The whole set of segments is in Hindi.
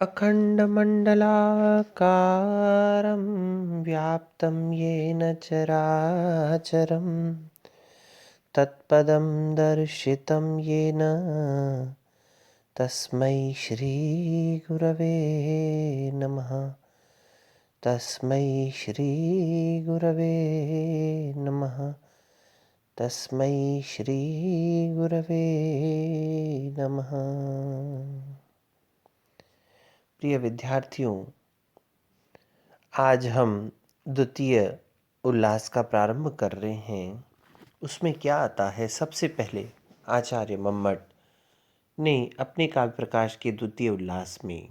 अखण्डमण्डलाकारं व्याप्तं येन चराचरं तत्पदं दर्शितं येन तस्मै श्रीगुरवे नमः। तस्मै श्रीगुरवे नमः। तस्मै श्रीगुरवे नमः। प्रिय विद्यार्थियों, आज हम द्वितीय उल्लास का प्रारंभ कर रहे हैं। उसमें क्या आता है? सबसे पहले आचार्य मम्मट ने अपने काव्य प्रकाश के द्वितीय उल्लास में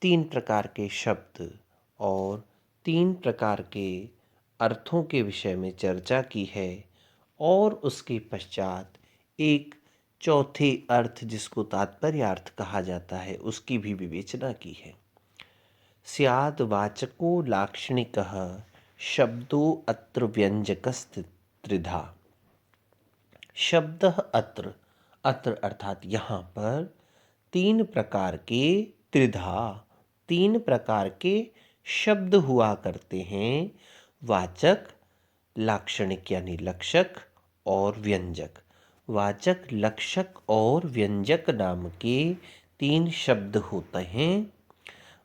3 प्रकार के शब्द और 3 प्रकार के अर्थों के विषय में चर्चा की है और उसके पश्चात एक चौथे अर्थ, जिसको तात्पर्य अर्थ कहा जाता है, उसकी भी विवेचना की है। स्याद् वाचको लाक्षणिकः शब्दो अत्र व्यंजकस्त्रिधा। शब्द अत्र, अत्र अर्थात यहाँ पर 3 प्रकार के, त्रिधा 3 प्रकार के शब्द हुआ करते हैं। वाचक, लाक्षणिक यानी लक्षक, और व्यंजक। वाचक, लक्षक और व्यंजक नाम के 3 शब्द होते हैं।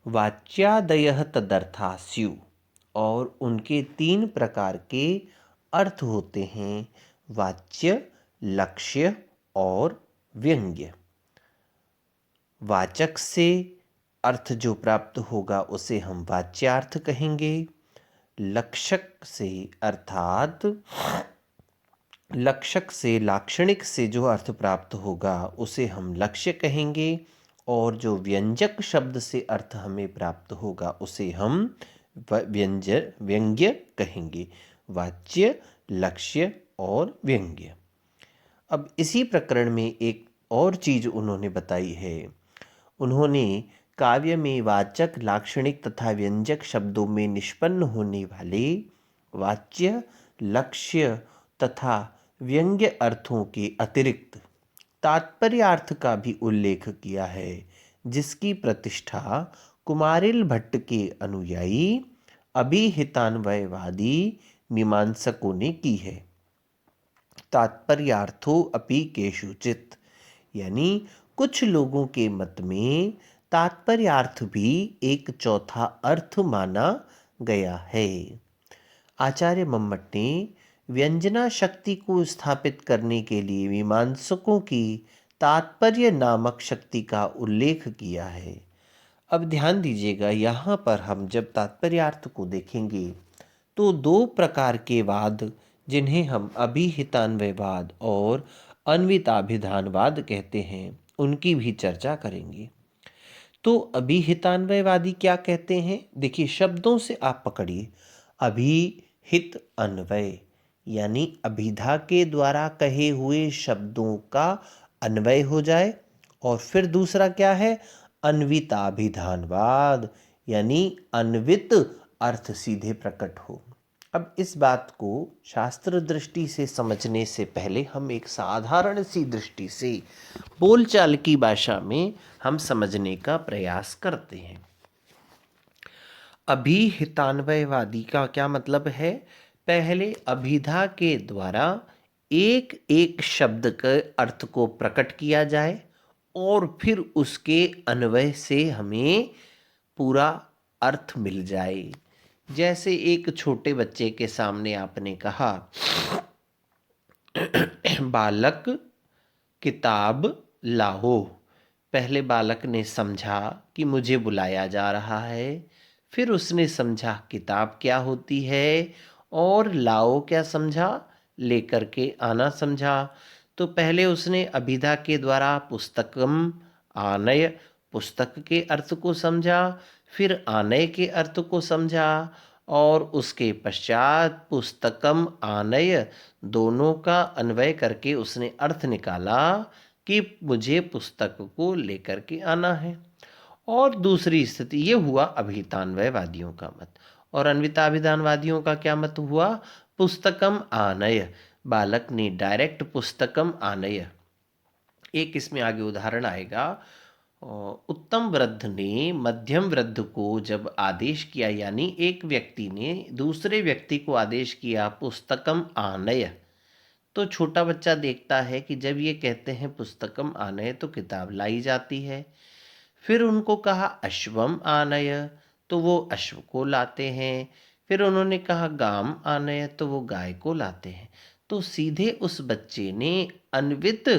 वाच्यादयः तदर्था स्युः, और उनके 3 प्रकार के अर्थ होते हैं। वाच्य, लक्ष्य और व्यंग्य। वाचक से अर्थ जो प्राप्त होगा उसे हम वाच्यार्थ कहेंगे। लक्षक से अर्थात लक्षक से, लाक्षणिक से जो अर्थ प्राप्त होगा उसे हम लक्ष्य कहेंगे। और जो व्यंजक शब्द से अर्थ हमें प्राप्त होगा उसे हम व्यंग्य कहेंगे। वाच्य, लक्ष्य और व्यंग्य। अब इसी प्रकरण में एक और चीज उन्होंने बताई है। उन्होंने काव्य में वाचक, लाक्षणिक तथा व्यंजक शब्दों में निष्पन्न होने वाले वाच्य, लक्ष्य तथा व्यंग्य अर्थों के अतिरिक्त तात्पर्यार्थ का भी उल्लेख किया है, जिसकी प्रतिष्ठा कुमारिल भट्ट के अनुयायी अभिहितान्वयवादी मीमांसकों ने की है। तात्पर्यार्थो अपि केषुचित्, यानी कुछ लोगों के मत में तात्पर्यार्थ भी एक चौथा अर्थ माना गया है। आचार्य मम्मट ने व्यंजना शक्ति को स्थापित करने के लिए मीमांसकों की तात्पर्य नामक शक्ति का उल्लेख किया है। अब ध्यान दीजिएगा, यहाँ पर हम जब तात्पर्यार्थ को देखेंगे तो 2 प्रकार के वाद, जिन्हें हम अभिहितान्वयवाद और अन्विताभिधानवाद कहते हैं, उनकी भी चर्चा करेंगे। तो अभिहितान्वयवादी क्या कहते हैं? देखिए, शब्दों से आप पकड़िए। अभिहित अन्वय यानी अभिधा के द्वारा कहे हुए शब्दों का अन्वय हो जाए। और फिर दूसरा क्या है? अन्विताभिधानवाद, यानी अन्वित अर्थ सीधे प्रकट हो। अब इस बात को शास्त्र दृष्टि से समझने से पहले हम एक साधारण सी दृष्टि से बोलचाल की भाषा में हम समझने का प्रयास करते हैं। अभिहितान्वयवादी का क्या मतलब है? पहले अभिधा के द्वारा एक एक शब्द के अर्थ को प्रकट किया जाए और फिर उसके अन्वय से हमें पूरा अर्थ मिल जाए। जैसे एक छोटे बच्चे के सामने आपने कहा, बालक किताब लाओ। पहले बालक ने समझा कि मुझे बुलाया जा रहा है, फिर उसने समझा किताब क्या होती है, और लाओ क्या समझा? लेकर के आना समझा। तो पहले उसने अभिधा के द्वारा पुस्तकम आनय, पुस्तक के अर्थ को समझा, फिर आनय के अर्थ को समझा, और उसके पश्चात पुस्तकम आनय दोनों का अन्वय करके उसने अर्थ निकाला कि मुझे पुस्तक को लेकर के आना है। और दूसरी स्थिति ये हुआ अभिहितान्वयवादियों का मत। और अन्विताभिधानवादियों का क्या मत हुआ? पुस्तकम आनय, बालक ने डायरेक्ट पुस्तकम आनय। एक इसमें आगे उदाहरण आएगा। उत्तम वृद्ध ने मध्यम वृद्ध को जब आदेश किया, यानी एक व्यक्ति ने दूसरे व्यक्ति को आदेश किया, पुस्तकम आनय, तो छोटा बच्चा देखता है कि जब ये कहते हैं पुस्तकम आनय तो किताब लाई जाती है। फिर उनको कहा अश्वम आनय, तो वो अश्व को लाते हैं। फिर उन्होंने कहा गाम आनय, तो वो गाय को लाते हैं। तो सीधे उस बच्चे ने अन्वित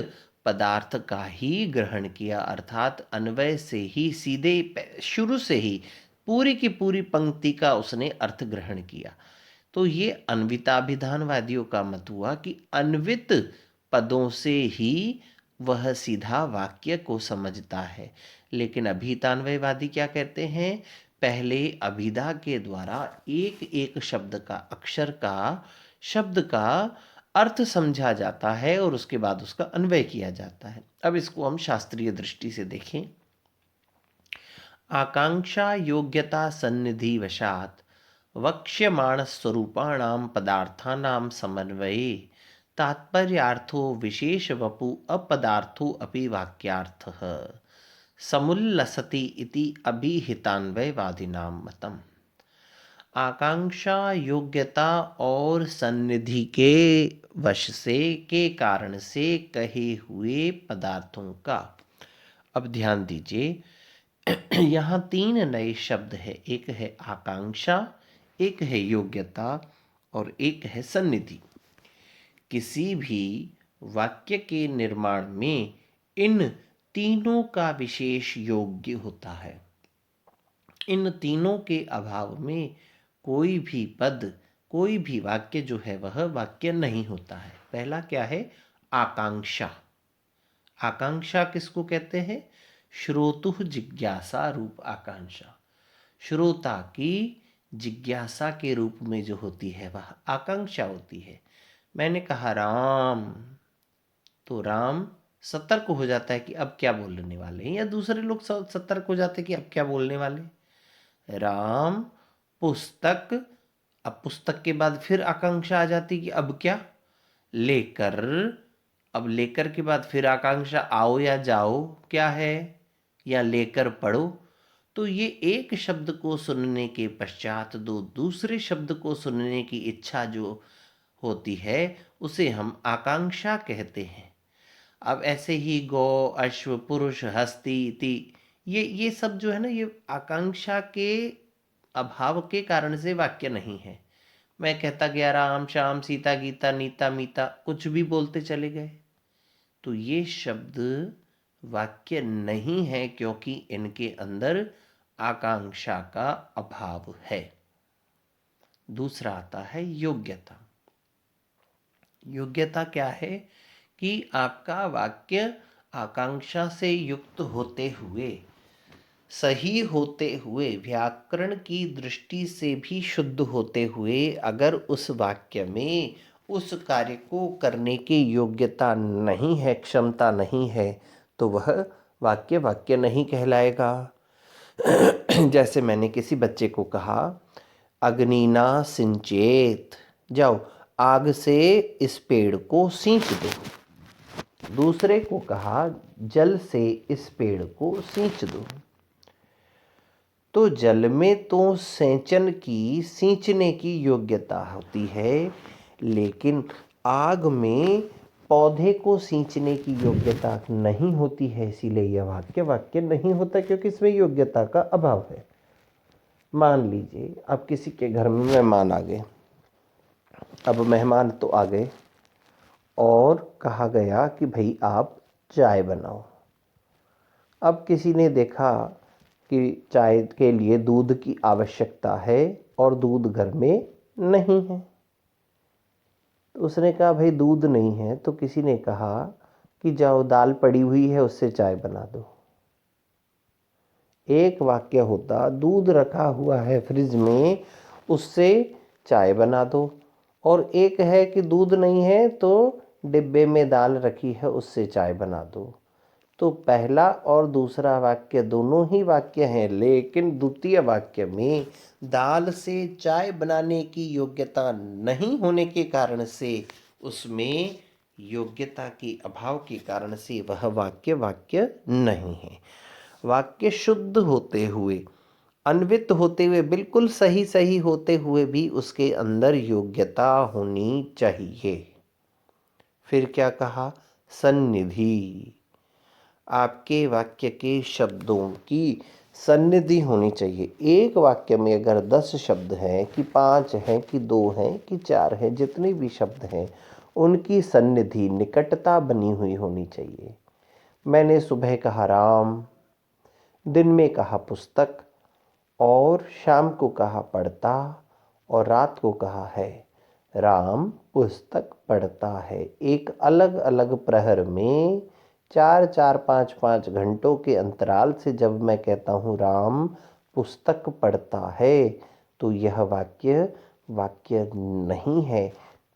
पदार्थ का ही ग्रहण किया, अर्थात अन्वय से ही सीधे शुरू से ही पूरी की पूरी पंक्ति का उसने अर्थ ग्रहण किया। तो ये अन्विताभिधानवादियों का मत हुआ कि अन्वित पदों से ही वह सीधा वाक्य को समझता है। लेकिन अभिधान्वयवादी क्या कहते हैं, पहले अभिधा के द्वारा एक एक शब्द का, अक्षर का, शब्द का अर्थ समझा जाता है और उसके बाद उसका अन्वय किया जाता है। अब इसको हम शास्त्रीय दृष्टि से देखें। आकांक्षा योग्यता सन्निधि वशात वक्ष्यमाण स्वरूपाणाम पदार्थानाम समन्वये तात्पर्यार्थो विशेष वपु अपदार्थो अपि वाक्यार्थः समुल्लसति इति अभिहितान्वयवादिनां मतम्। आकांक्षा योग्यता और सन्निधि के वश से, के कारण से कहे हुए पदार्थों का। अब ध्यान दीजिए, यहाँ तीन नए शब्द है, एक है आकांक्षा, एक है योग्यता और एक है सन्निधि। किसी भी वाक्य के निर्माण में इन तीनों का विशेष योग्य होता है। इन तीनों के अभाव में कोई भी पद, कोई भी वाक्य जो है वह वाक्य नहीं होता है। पहला क्या है, आकांक्षा। आकांक्षा किसको कहते हैं, श्रोतुः जिज्ञासा रूप आकांक्षा। श्रोता की जिज्ञासा के रूप में जो होती है वह आकांक्षा होती है। मैंने कहा राम, तो राम सतर्क हो जाता है कि अब क्या बोलने वाले हैं, या दूसरे लोग सतर्क हो जाते हैं कि अब क्या बोलने वाले। राम पुस्तक, अब पुस्तक के बाद फिर आकांक्षा आ जाती कि अब क्या, लेकर, अब लेकर के बाद फिर आकांक्षा आओ या जाओ क्या है, या लेकर पढ़ो। तो ये एक शब्द को सुनने के पश्चात दो दूसरे शब्द को सुनने की इच्छा जो होती है उसे हम आकांक्षा कहते हैं। अब ऐसे ही गौ, अश्व, पुरुष, हस्ती इति, ये सब जो है ना, ये आकांक्षा के अभाव के कारण से वाक्य नहीं है। मैं कहता गया राम, श्याम, सीता, गीता, नीता, मीता, कुछ भी बोलते चले गए, तो ये शब्द वाक्य नहीं है, क्योंकि इनके अंदर आकांक्षा का अभाव है। दूसरा आता है योग्यता। योग्यता क्या है कि आपका वाक्य आकांक्षा से युक्त होते हुए, सही होते हुए, व्याकरण की दृष्टि से भी शुद्ध होते हुए, अगर उस वाक्य में उस कार्य को करने की योग्यता नहीं है, क्षमता नहीं है, तो वह वाक्य वाक्य नहीं कहलाएगा। जैसे मैंने किसी बच्चे को कहा अग्निना सिंचेत, जाओ आग से इस पेड़ को सींच दो। दूसरे को कहा जल से इस पेड़ को सींच दो। तो जल में तो सेंचन की, सींचने की योग्यता होती है, लेकिन आग में पौधे को सींचने की योग्यता नहीं होती है। इसीलिए यह वाक्य वाक्य नहीं होता, क्योंकि इसमें योग्यता का अभाव है। मान लीजिए अब किसी के घर में मेहमान आ गए। अब मेहमान तो आ गए और कहा गया कि भाई आप चाय बनाओ। अब किसी ने देखा कि चाय के लिए दूध की आवश्यकता है और दूध घर में नहीं है। तो उसने कहा भाई दूध नहीं है, तो किसी ने कहा कि जाओ दाल पड़ी हुई है उससे चाय बना दो। एक वाक्य होता दूध रखा हुआ है फ्रिज में, उससे चाय बना दो, और एक है कि दूध नहीं है तो डिब्बे में दाल रखी है उससे चाय बना दो। तो पहला और दूसरा वाक्य दोनों ही वाक्य हैं, लेकिन द्वितीय वाक्य में दाल से चाय बनाने की योग्यता नहीं होने के कारण से, उसमें योग्यता के अभाव के कारण से वह वाक्य वाक्य नहीं है। वाक्य शुद्ध होते हुए, अन्वित होते हुए, बिल्कुल सही सही होते हुए भी उसके अंदर योग्यता होनी चाहिए। फिर क्या कहा? सन्निधि। आपके वाक्य के शब्दों की सन्निधि होनी चाहिए। एक वाक्य में अगर 10 शब्द हैं कि 5 हैं कि 2 हैं कि 4 हैं, जितने भी शब्द हैं उनकी सन्निधि, निकटता बनी हुई होनी चाहिए। मैंने सुबह कहा राम, दिन में कहा पुस्तक, और शाम को कहा पढ़ता, और रात को कहा है। राम पुस्तक पढ़ता है। एक अलग अलग प्रहर में 4-4, 5-5 घंटों के अंतराल से जब मैं कहता हूँ राम पुस्तक पढ़ता है, तो यह वाक्य वाक्य नहीं है।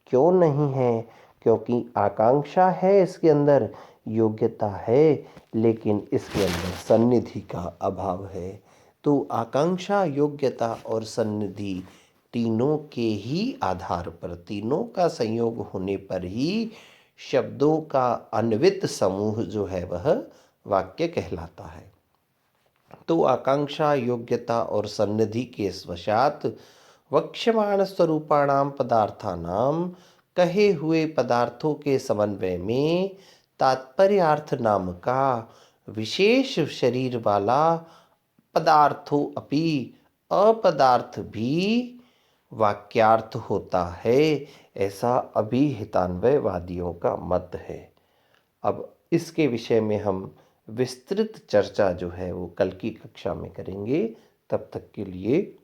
क्यों नहीं है? क्योंकि आकांक्षा है इसके अंदर, योग्यता है, लेकिन इसके अंदर सन्निधि का अभाव है। तो आकांक्षा, योग्यता और सन्निधि तीनों के ही आधार पर, तीनों का संयोग होने पर ही शब्दों का अन्वित समूह जो है वह वाक्य कहलाता है। तो आकांक्षा, योग्यता और सन्निधि के वशात वक्ष्यमाण स्वरूपाणाम पदार्थानाम, कहे हुए पदार्थों के समन्वय में तात्पर्यार्थ नाम का विशेष शरीर वाला पदार्थों अपि, अपदार्थ भी वाक्यार्थ होता है, ऐसा अभिहितान्वयवादियों का मत है। अब इसके विषय में हम विस्तृत चर्चा जो है वो कल की कक्षा में करेंगे। तब तक के लिए